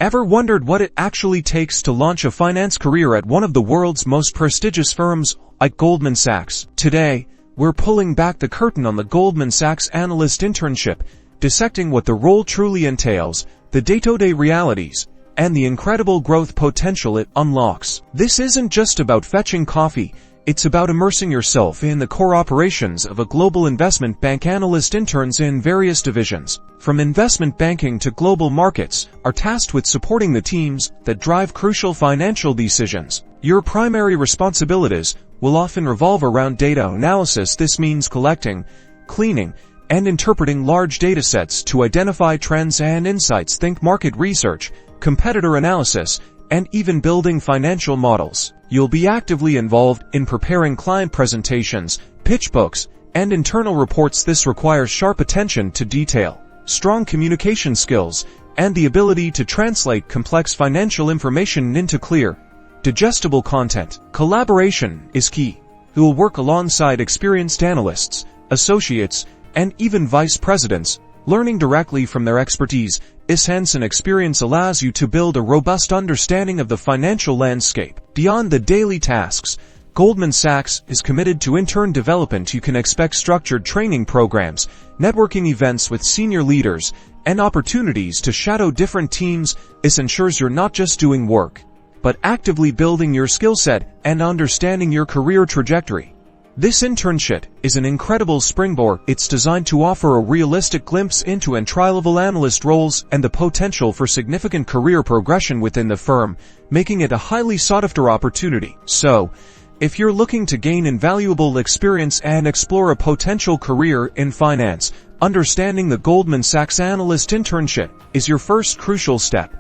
Ever wondered what it actually takes to launch a finance career at one of the world's most prestigious firms, like Goldman Sachs? Today, we're pulling back the curtain on the Goldman Sachs Analyst Internship, dissecting what the role truly entails, the day-to-day realities, and the incredible growth potential it unlocks. This isn't just about fetching coffee, it's about immersing yourself in the core operations of a global investment bank. Analyst interns in various divisions, from investment banking to global markets, are tasked with supporting the teams that drive crucial financial decisions. Your primary responsibilities will often revolve around data analysis. This means collecting, cleaning, and interpreting large datasets to identify trends and insights. Think market research, competitor analysis, and even building financial models. You'll be actively involved in preparing client presentations, pitch books, and internal reports. This requires sharp attention to detail, strong communication skills, and the ability to translate complex financial information into clear, digestible content. Collaboration is key. You will work alongside experienced analysts, associates, and even vice presidents, learning directly from their expertise. This hands-on experience allows you to build a robust understanding of the financial landscape. Beyond the daily tasks, Goldman Sachs is committed to intern development. You can expect structured training programs, networking events with senior leaders, and opportunities to shadow different teams. This ensures you're not just doing work, but actively building your skill set and understanding your career trajectory. This internship is an incredible springboard. It's designed to offer a realistic glimpse into entry-level analyst roles and the potential for significant career progression within the firm, making it a highly sought-after opportunity. So, if you're looking to gain invaluable experience and explore a potential career in finance, understanding the Goldman Sachs Analyst Internship is your first crucial step.